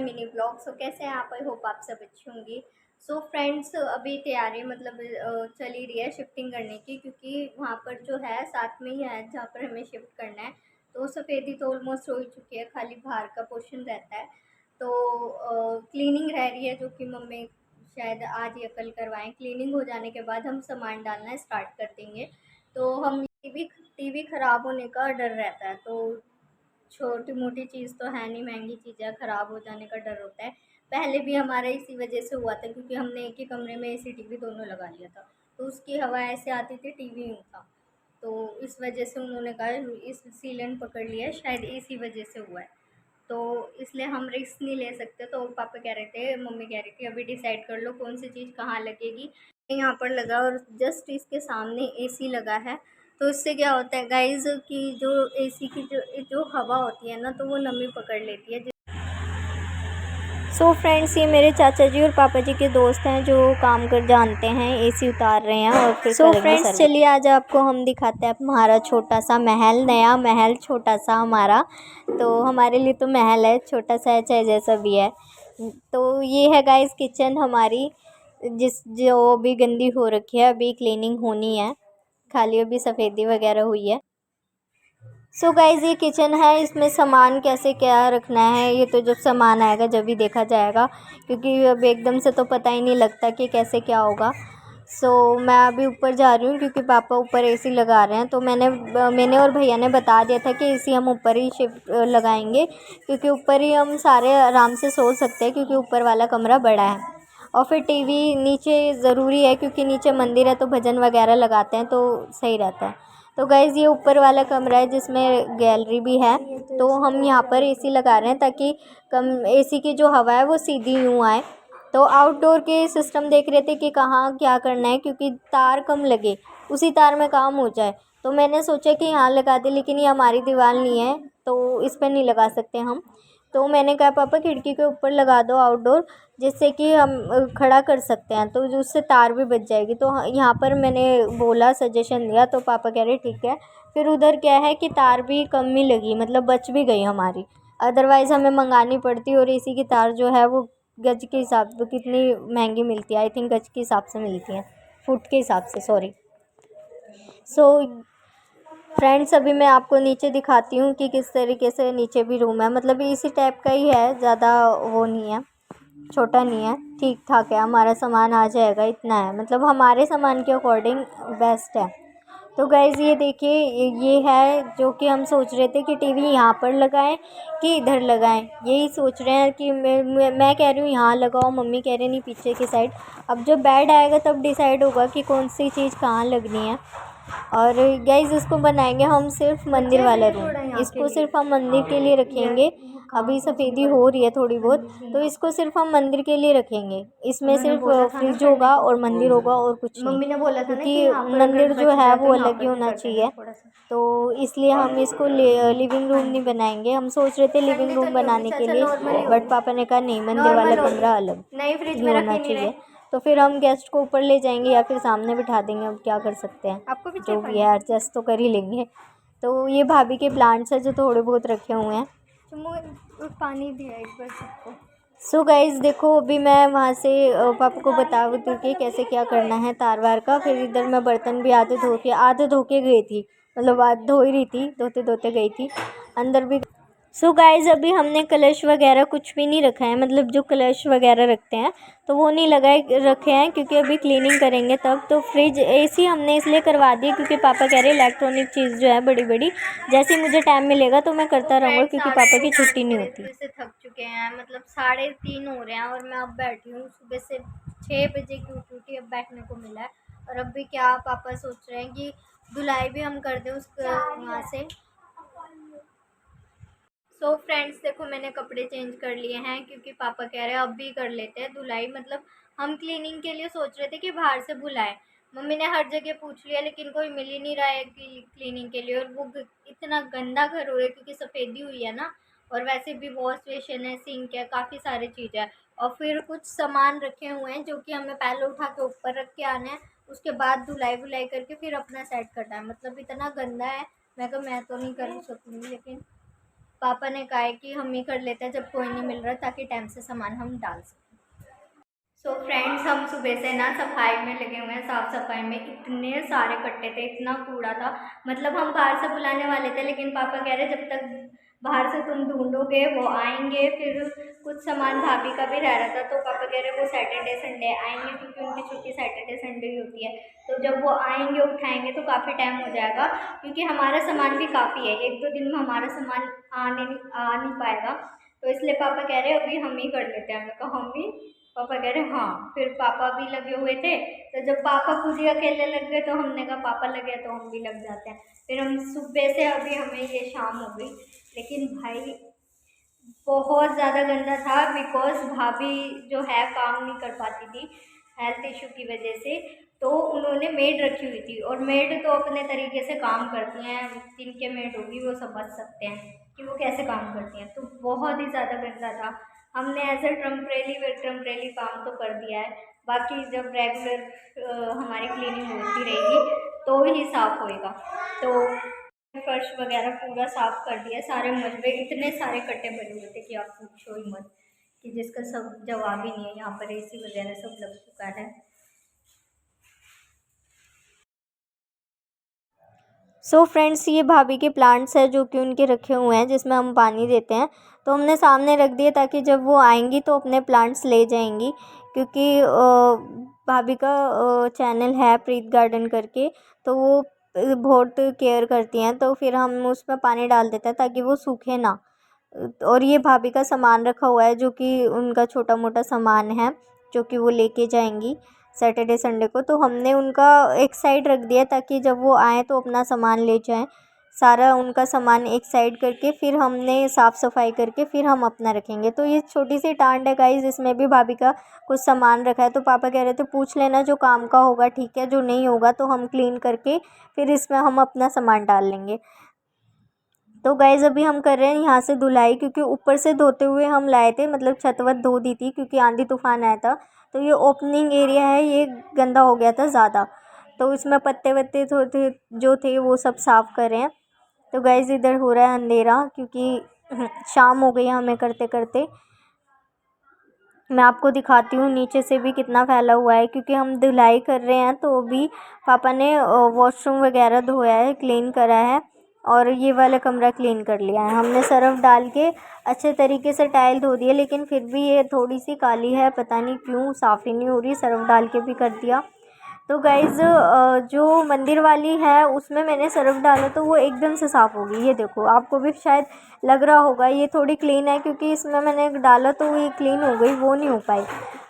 Mini blog. सो कैसे हैं आप? आई होप आप सब अच्छी होंगी। सो फ्रेंड्स, अभी तैयारी मतलब चल ही रही है शिफ्टिंग करने की, क्योंकि वहाँ पर जो है साथ में ही है जहाँ पर हमें शिफ्ट करना है। तो सफ़ेदी तो ऑलमोस्ट हो ही चुकी है, खाली बाहर का पोर्शन रहता है। तो क्लीनिंग रह रही है, जो कि मम्मी शायद आज या कल करवाएं। क्लीनिंग हो जाने के बाद हम सामान डालना स्टार्ट कर देंगे। तो हम टीवी ख़राब होने का डर रहता है, तो छोटी मोटी चीज़ तो है नहीं, महंगी चीज़ें ख़राब हो जाने का डर होता है। पहले भी हमारा इसी वजह से हुआ था, क्योंकि हमने एक ही कमरे में एसी टीवी दोनों लगा लिया था। तो उसकी हवा ऐसे आती थी, टीवी यूँ था। तो इस वजह से उन्होंने कहा इस सीलन पकड़ लिया है, शायद इसी वजह से हुआ है। तो इसलिए हम रिस्क नहीं ले सकते। तो पापा कह रहे थे, मम्मी कह रही थी अभी डिसाइड कर लो कौन सी चीज़ कहाँ लगेगी। यहाँ पर लगा और जस्ट इसके सामने एसी लगा है। तो इससे क्या होता है गाइज़ कि जो एसी की जो हवा होती है ना, तो वो नमी पकड़ लेती है। सो फ्रेंड्स, ये मेरे चाचा जी और पापा जी के दोस्त हैं जो काम कर जानते हैं, एसी उतार रहे हैं और फिर करेंगे फ्रेंड्स सर्विस। चलिए आज आपको हम दिखाते हैं हमारा छोटा सा महल, नया महल छोटा सा हमारा। तो हमारे लिए तो महल है, छोटा सा है चाहे जैसा भी है। तो ये है गाइस किचन हमारी, जो अभी गंदी हो रखी है, अभी क्लीनिंग होनी है, खाली अभी सफ़ेदी वगैरह हुई है। सो गाइज़, ये किचन है, इसमें सामान कैसे क्या रखना है ये तो जब सामान आएगा जब ही देखा जाएगा, क्योंकि अब एकदम से तो पता ही नहीं लगता कि कैसे क्या होगा। मैं अभी ऊपर जा रही हूँ क्योंकि पापा ऊपर एसी लगा रहे हैं। तो मैंने और भैया ने बता दिया था कि एसी हम ऊपर ही शिफ्ट लगाएंगे, क्योंकि ऊपर ही हम सारे आराम से सो सकते हैं, क्योंकि ऊपर वाला कमरा बड़ा है। और फिर टीवी नीचे ज़रूरी है, क्योंकि नीचे मंदिर है तो भजन वगैरह लगाते हैं तो सही रहता है। तो गाइज़, ये ऊपर वाला कमरा है जिसमें गैलरी भी है। तो हम यहाँ पर एसी लगा रहे हैं ताकि एसी की जो हवा है वो सीधी यूँ आए। तो आउटडोर के सिस्टम देख रहे थे कि कहाँ क्या करना है, क्योंकि तार कम लगे, उसी तार में काम हो जाए। तो मैंने सोचा कि यहाँ लगा दे, लेकिन ये हमारी दीवार नहीं है तो इस पर नहीं लगा सकते हम। तो मैंने कहा पापा खिड़की के ऊपर लगा दो आउटडोर, जिससे कि हम खड़ा कर सकते हैं, तो जो उससे तार भी बच जाएगी। तो यहाँ पर मैंने बोला, सजेशन दिया, तो पापा कह रहे ठीक है। फिर उधर क्या है कि तार भी कम ही लगी, मतलब बच भी गई हमारी, अदरवाइज़ हमें मंगानी पड़ती। और एसी की तार जो है वो गज के हिसाब से कितनी महंगी मिलती है, आई थिंक गज के हिसाब से मिलती है, फुट के हिसाब से, सॉरी। फ्रेंड्स, अभी मैं आपको नीचे दिखाती हूँ कि किस तरीके से नीचे भी रूम है, मतलब इसी टाइप का ही है, ज़्यादा वो नहीं है, छोटा नहीं है, ठीक ठाक है, हमारा सामान आ जाएगा, इतना है, मतलब हमारे सामान के अकॉर्डिंग बेस्ट है। तो गाइज़, ये देखिए, ये है जो कि हम सोच रहे थे कि टीवी यहाँ पर लगाएं कि इधर लगाएं, यही सोच रहे हैं कि मैं कह रही हूँ यहाँ लगाओ, मम्मी कह रही नहीं पीछे की साइड। अब जब बेड आएगा तब डिसाइड होगा कि कौन सी चीज़ कहाँ लगनी है। और गाइज़, इसको बनाएंगे हम सिर्फ मंदिर वाला रूम, इसको सिर्फ हम मंदिर के लिए रखेंगे। अभी सफ़ेदी हो रही है थोड़ी बहुत, तो इसको सिर्फ हम मंदिर के लिए रखेंगे। इसमें सिर्फ फ्रिज होगा और मंदिर होगा और कुछ नहीं, मम्मी ने बोला था क्योंकि मंदिर जो है वो अलग ही होना चाहिए। तो इसलिए हम इसको लिविंग रूम नहीं बनाएंगे। हम सोच रहे थे लिविंग रूम बनाने के लिए, बट पापा ने कहा नहीं, मंदिर वाला कमरा अलग ही होना चाहिए। तो फिर हम गेस्ट को ऊपर ले जाएंगे या फिर सामने बिठा देंगे, अब क्या कर सकते हैं, जो भी है एडजस्ट तो कर ही लेंगे। तो ये भाभी के प्लांट्स हैं जो थोड़े बहुत रखे हुए हैं। पानी दिया एक बार सबको। सो गाइज़, देखो अभी मैं वहाँ से पापा को बता दूँ कि कैसे क्या करना है तार वार का। फिर इधर मैं बर्तन भी आधे धो के गई थी, मतलब आज धो ही रही थी, धोते धोते गई थी अंदर भी। सो गाइज़, अभी हमने कलश वगैरह कुछ भी नहीं रखा है, मतलब जो कलश वगैरह रखते हैं तो वो नहीं रखे हैं, क्योंकि अभी क्लीनिंग करेंगे तब। तो फ्रिज एसी हमने इसलिए करवा दिया क्योंकि पापा कह रहे इलेक्ट्रॉनिक चीज़ जो है बड़ी बड़ी, जैसे मुझे टाइम मिलेगा तो मैं करता रहूँगा, क्योंकि पापा की छुट्टी नहीं होती। से थक चुके हैं, मतलब 3:30 हो रहे हैं और मैं अब बैठी हूँ, सुबह से 6 बजे की उठी अब बैठने को मिला है। और अभी क्या पापा सोच रहे हैं कि धुलाई भी हम कर दें उसका वहाँ से। फ्रेंड्स, देखो मैंने कपड़े चेंज कर लिए हैं, क्योंकि पापा कह रहे हैं अब भी कर लेते हैं धुलाई। मतलब हम क्लीनिंग के लिए सोच रहे थे कि बाहर से बुलाएं। मम्मी ने हर जगह पूछ लिया, लेकिन कोई मिल ही नहीं रहा है क्लीनिंग के लिए। और वो इतना गंदा घर हो रहा है, क्योंकि सफ़ेदी हुई है ना, और वैसे भी वॉश बेसिन है, सिंक है, काफ़ी सारी चीज़ें हैं। और फिर कुछ सामान रखे हुए हैं जो कि हमें पहले उठा के ऊपर रख के आना है, उसके बाद धुलाई वुलाई करके फिर अपना सेट करना है। मतलब इतना गंदा है, मैं तो नहीं कर सकूँगी, लेकिन पापा ने कहा है कि हम ही कर लेते हैं जब कोई नहीं मिल रहा, ताकि टाइम से सामान हम डाल सकें। सो फ्रेंड्स, हम सुबह से ना सफाई में लगे हुए हैं। साफ़ सफाई में इतने सारे कट्टे थे, इतना कूड़ा था। मतलब हम बाहर से बुलाने वाले थे, लेकिन पापा कह रहे जब तक बाहर से तुम ढूंढोगे वो आएंगे। फिर कुछ सामान भाभी का भी रह रहा था, तो पापा कह रहे वो सैटरडे संडे आएंगे, क्योंकि उनकी छुट्टी सैटरडे संडे ही होती है। तो जब वो आएंगे उठाएंगे तो काफ़ी टाइम हो जाएगा, क्योंकि हमारा सामान भी काफ़ी है। 1-2 दिन में हमारा सामान आ नहीं पाएगा। तो इसलिए पापा कह रहे अभी हम ही कर लेते हैं। हमने कहा हम ही? पापा कह रहे हाँ। फिर पापा भी लगे हुए थे, तो जब पापा खुद ही अकेले लग गए तो हमने कहा पापा लगे तो हम भी लग जाते हैं। फिर हम सुबह से अभी हमें ये शाम हो गई, लेकिन भाई बहुत ज़्यादा गंदा था, बिकॉज भाभी जो है काम नहीं कर पाती थी हेल्थ इशू की वजह से। तो उन्होंने मेड रखी हुई थी, और मेड तो अपने तरीके से काम करती हैं। जिनके मेड होगी वो समझ सकते हैं कि वो कैसे काम करती हैं। तो बहुत ही ज़्यादा गंदा था। हमने एज ए टेम्परेरी काम तो कर दिया है, बाकी जब रेगुलर हमारी क्लीनिंग होती रहेगी तो ही साफ़ होएगा। तो फर्श वगैरह पूरा साफ कर दिया। सारे मलबे, इतने सारे कट्टे भरे हुए थे कि आप पूछो ही मत, कि जिसका सब जवाब ही नहीं है। यहाँ पर एसी वगैरह सब लग चुका है। सो फ्रेंड्स, ये भाभी के प्लांट्स है जो कि उनके रखे हुए हैं, जिसमें हम पानी देते हैं। तो हमने सामने रख दिए ताकि जब वो आएंगी तो अपने प्लांट्स ले जाएंगी, क्योंकि भाभी का चैनल है प्रीत गार्डन करके, तो वो बहुत केयर करती हैं। तो फिर हम उसमें पानी डाल देते हैं ताकि वो सूखे ना। और ये भाभी का सामान रखा हुआ है, जो कि उनका छोटा मोटा सामान है, जो कि वो लेके जाएंगी सैटरडे संडे को। तो हमने उनका एक साइड रख दिया ताकि जब वो आए तो अपना सामान ले जाएं। सारा उनका सामान एक साइड करके फिर हमने साफ़ सफाई करके फिर हम अपना रखेंगे। तो ये छोटी सी टांड है गाइस, इसमें भी भाभी का कुछ सामान रखा है। तो पापा कह रहे थे पूछ लेना, जो काम का होगा ठीक है, जो नहीं होगा तो हम क्लीन करके फिर इसमें हम अपना सामान डाल लेंगे। तो गाइज़ अभी हम कर रहे हैं यहाँ से धुलाई, क्योंकि ऊपर से धोते हुए हम लाए थे, मतलब छत वत धो दी थी, क्योंकि आंधी तूफान आया था। तो ये ओपनिंग एरिया है, ये गंदा हो गया था ज़्यादा। तो इसमें पत्ते वत्ते थे जो थे वो सब साफ़ कर रहे हैं। तो गाइज़ इधर हो रहा है अंधेरा, क्योंकि शाम हो गई हमें करते करते। मैं आपको दिखाती हूँ नीचे से भी कितना फैला हुआ है, क्योंकि हम धुलाई कर रहे हैं। तो अभी पापा ने वॉशरूम वगैरह धोया है, क्लीन करा है, और ये वाला कमरा क्लीन कर लिया है। हमने सर्फ डाल के अच्छे तरीके से टाइल धो दिया, लेकिन फिर भी ये थोड़ी सी काली है, पता नहीं क्यों साफ़ ही नहीं हो रही। सर्फ डाल के भी कर दिया। तो गाइज़ जो मंदिर वाली है उसमें मैंने सर्फ डाला तो वो एकदम से साफ़ हो गई। ये देखो, आपको भी शायद लग रहा होगा ये थोड़ी क्लीन है, क्योंकि इसमें मैंने डाला तो ये क्लीन हो गई, वो नहीं हो पाई।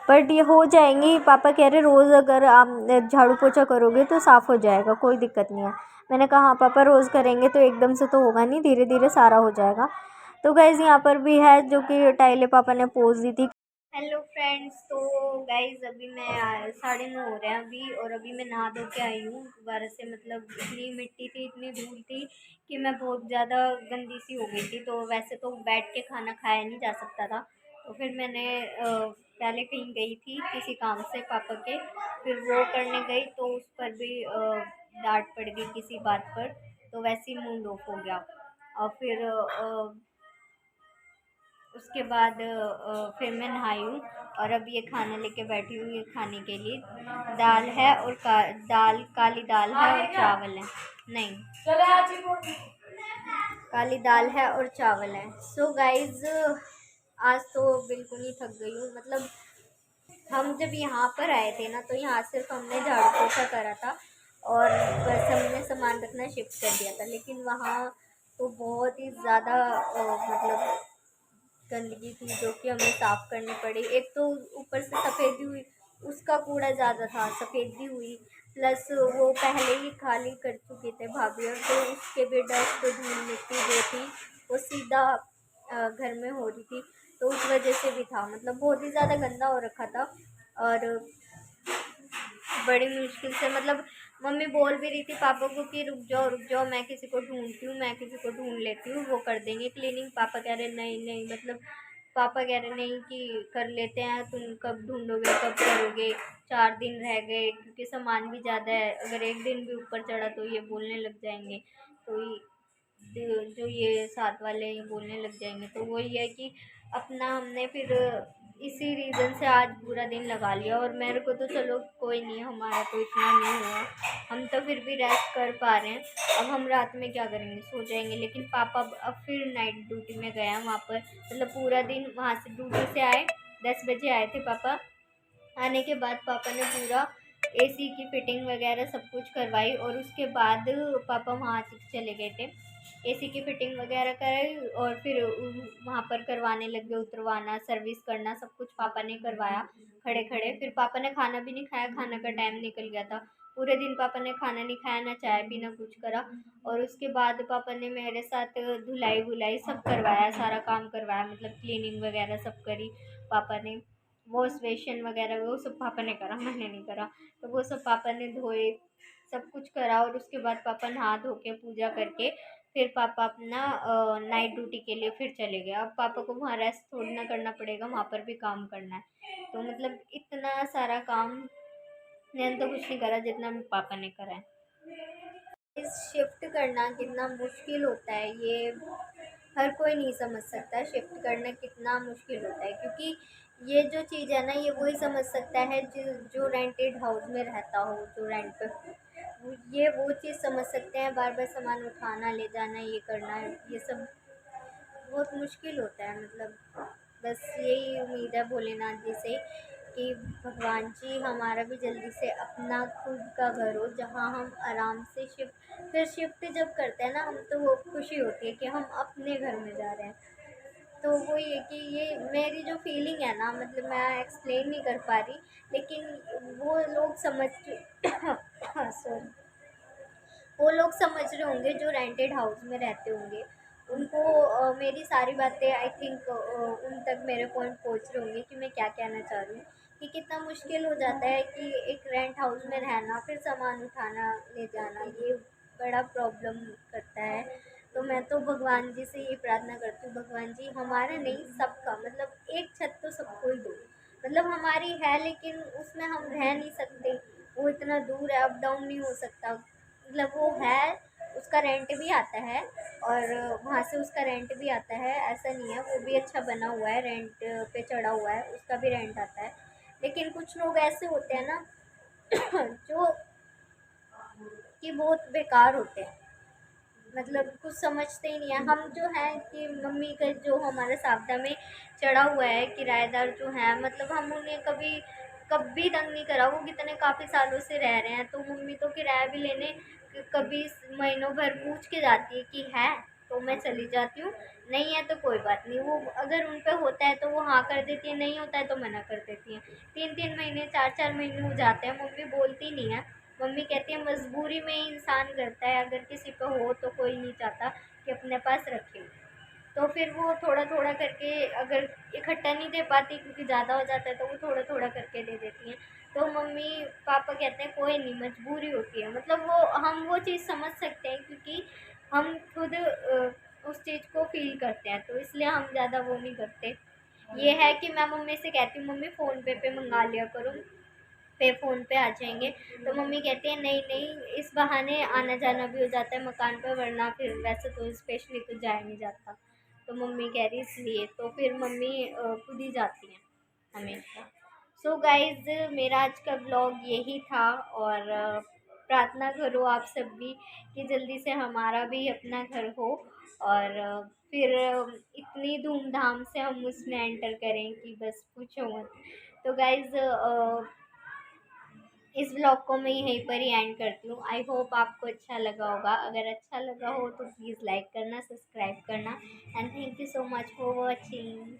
बट ये हो जाएंगी। पापा कह रहे रोज़ अगर आप झाड़ू पोछा करोगे तो साफ़ हो जाएगा, कोई दिक्कत नहीं है। मैंने कहा हाँ पापा, रोज़ करेंगे तो एकदम से तो होगा नहीं, धीरे धीरे सारा हो जाएगा। तो गाइज़ यहाँ पर भी है जो कि टाइलें पापा ने पोंछ दी थी। हेलो फ्रेंड्स, तो गाइज़ अभी मैं 9:30 हो रहे हैं अभी, और अभी मैं नहा धो के आई हूँ दोबारा से। मतलब इतनी मिट्टी थी, इतनी धूल थी कि मैं बहुत ज़्यादा गंदी सी हो गई थी। तो वैसे तो बैठ के खाना खाया नहीं जा सकता था। तो फिर मैंने पहले कहीं गई थी किसी काम से पापा के, फिर वो करने गई तो उस पर भी डांट पड़ गई किसी बात पर। तो वैसे ही मूड ऑफ हो गया। और फिर उसके बाद फिर मैं नहाई हूँ, और अब ये खाना लेके बैठी हूँ। ये खाने के लिए दाल है, और दाल काली दाल है और चावल है। नहीं, काली दाल है और चावल है। सो गाइज, आज तो बिल्कुल ही थक गई हूँ। मतलब हम जब यहाँ पर आए थे ना, तो यहाँ सिर्फ हमने झाड़ू पोछा करा था, और बस हमने सामान रखना शिफ्ट कर दिया था। लेकिन वहाँ तो बहुत ही ज़्यादा मतलब गंदगी थी, जो कि हमें साफ़ करनी पड़ी। एक तो ऊपर से सफ़ेदी हुई, उसका कूड़ा ज़्यादा था, सफ़ेदी हुई, प्लस वो पहले ही खाली कर चुके थे भाभी, और तो उसके भी डस्ट धूल मिट्टी जो थी वो सीधा घर में हो रही थी। तो उस वजह से भी था, मतलब बहुत ही ज़्यादा गंदा हो रखा था। और बड़ी मुश्किल से, मतलब मम्मी बोल भी रही थी पापा को कि रुक जाओ, मैं किसी को ढूंढती हूँ, मैं किसी को ढूंढ लेती हूँ, वो कर देंगे क्लीनिंग। पापा कह रहे नहीं नहीं, मतलब पापा कह रहे नहीं कि कर लेते हैं, तुम कब ढूंढोगे, कब करोगे, 4 दिन रह गए, क्योंकि सामान भी ज़्यादा है। अगर एक दिन भी ऊपर चढ़ा तो ये बोलने लग जाएंगे। तो जो ये साथ वाले ये बोलने लग जाएंगे। तो वही है कि अपना हमने फिर इसी रीज़न से आज पूरा दिन लगा लिया। और मेरे को तो चलो कोई नहीं, हमारा तो इतना नहीं हुआ, हम तो फिर भी रेस्ट कर पा रहे हैं। अब हम रात में क्या करेंगे, सो जाएंगे। लेकिन पापा अब फिर नाइट ड्यूटी में गए हैं वहाँ पर, मतलब पूरा दिन वहाँ से ड्यूटी से आए, 10 बजे आए थे पापा। आने के बाद पापा ने पूरा एसी की फिटिंग वगैरह सब कुछ करवाई, और उसके बाद पापा वहाँ से चले गए थे, एसी की फिटिंग वगैरह कराई, और फिर वहाँ पर करवाने लग गए, उतरवाना, सर्विस करना, सब कुछ पापा ने करवाया खड़े खड़े। फिर पापा ने खाना भी नहीं खाया, खाना का टाइम निकल गया था। पूरे दिन पापा ने खाना नहीं खाया, ना चाय पी, ना कुछ करा। और उसके बाद पापा ने मेरे साथ धुलाई वुलाई सब करवाया, सारा काम करवाया, मतलब क्लीनिंग वगैरह सब करी पापा ने। वॉश बेसिन वगैरह वो सब पापा ने करा, मैंने नहीं करा। तो वो सब पापा ने धोए, सब कुछ करा। और उसके बाद पापा नहा धो के पूजा करके फिर पापा अपना नाइट ड्यूटी के लिए फिर चले गए। अब पापा को वहाँ रेस्ट थोड़ी ना करना पड़ेगा, वहाँ पर भी काम करना है। तो मतलब इतना सारा काम मैंने तो कुछ नहीं करा जितना पापा ने करा है। इस शिफ्ट करना कितना मुश्किल होता है, ये हर कोई नहीं समझ सकता। शिफ्ट करना कितना मुश्किल होता है, क्योंकि ये जो चीज़ है ना, ये वही समझ सकता है जो रेंटेड हाउस में रहता हो, जो रेंट पे ये वो चीज़ समझ सकते हैं। बार बार सामान उठाना, ले जाना, ये करना, ये सब बहुत मुश्किल होता है। मतलब बस यही उम्मीद है भोलेनाथ जी से कि भगवान जी हमारा भी जल्दी से अपना खुद का घर हो, जहाँ हम आराम से शिफ्ट, फिर शिफ्ट जब करते हैं ना हम, तो वो खुशी होती है कि हम अपने घर में जा रहे हैं। तो वो ये कि ये मेरी जो फीलिंग है ना, मतलब मैं एक्सप्लेन नहीं कर पा रही, लेकिन वो लोग समझ सॉरी, वो लोग समझ रहे होंगे जो रेंटेड हाउस में रहते होंगे। उनको मेरी सारी बातें आई थिंक उन तक मेरे पॉइंट पहुंच रहे होंगे कि मैं क्या कहना चाह रही हूँ। कि कितना मुश्किल हो जाता है कि एक रेंट हाउस में रहना, फिर सामान उठाना, ले जाना, ये बड़ा प्रॉब्लम करता है। तो मैं तो भगवान जी से ये प्रार्थना करती हूँ, भगवान जी हमारा नहीं सबका, मतलब एक छत तो सबको ही दो। मतलब हमारी है लेकिन उसमें हम रह नहीं सकते, वो इतना दूर है, अप डाउन नहीं हो सकता। मतलब वो है, उसका रेंट भी आता है, और वहाँ से उसका रेंट भी आता है, ऐसा नहीं है। वो भी अच्छा बना हुआ है, रेंट पे चढ़ा हुआ है, उसका भी रेंट आता है। लेकिन कुछ लोग ऐसे होते हैं ना जो कि बहुत बेकार होते हैं, मतलब कुछ समझते ही नहीं है। हम जो है कि मम्मी का जो हमारा सावदा में चढ़ा हुआ है किराएदार जो है, मतलब हम उन्हें कभी कभी तंग नहीं करा। वो कितने काफ़ी सालों से रह रहे हैं, तो मम्मी तो किराया भी लेने कभी महीनों भर पूछ के जाती है कि है, तो मैं चली जाती हूँ, नहीं है तो कोई बात नहीं। वो अगर उन पे होता है तो वो हाँ कर देती है, नहीं होता है तो मना कर देती है। 3-3 महीने, 4-4 महीने हो जाते हैं, मम्मी बोलती नहीं है। मम्मी कहती है मजबूरी में ही इंसान करता है, अगर किसी पे हो तो कोई नहीं चाहता कि अपने पास रखे। तो फिर वो थोड़ा थोड़ा करके, अगर इकट्ठा नहीं दे पाती क्योंकि ज़्यादा हो जाता है, तो वो थोड़ा थोड़ा करके दे देती हैं। तो मम्मी पापा कहते हैं कोई नहीं, मजबूरी होती है। मतलब वो हम वो चीज़ समझ सकते हैं क्योंकि हम खुद उस चीज़ को फील करते हैं, तो इसलिए हम ज़्यादा वो नहीं करते। ये है कि मैं मम्मी से कहती हूँ मम्मी फ़ोन पे मंगा लिया करो, पे फ़ोन पे आ जाएँगे। तो मम्मी कहती है नहीं नहीं, इस बहाने आना जाना भी हो जाता है मकान पे, वरना फिर वैसे तो स्पेशली तो जाया नहीं जाता। तो मम्मी कह रही इसलिए, तो फिर मम्मी खुद ही जाती हैं हमेशा। सो गाइज़, मेरा आज का ब्लॉग यही था। और प्रार्थना करो आप सब भी कि जल्दी से हमारा भी अपना घर हो, और फिर इतनी धूमधाम से हम उसमें एंटर करें कि बस पूछो मत। तो गाइज़, इस ब्लॉग को मैं यहीं पर ही एंड करती हूँ। आई होप आपको अच्छा लगा होगा। अगर अच्छा लगा हो तो प्लीज़ लाइक करना, सब्सक्राइब करना, and thank you so much for watching.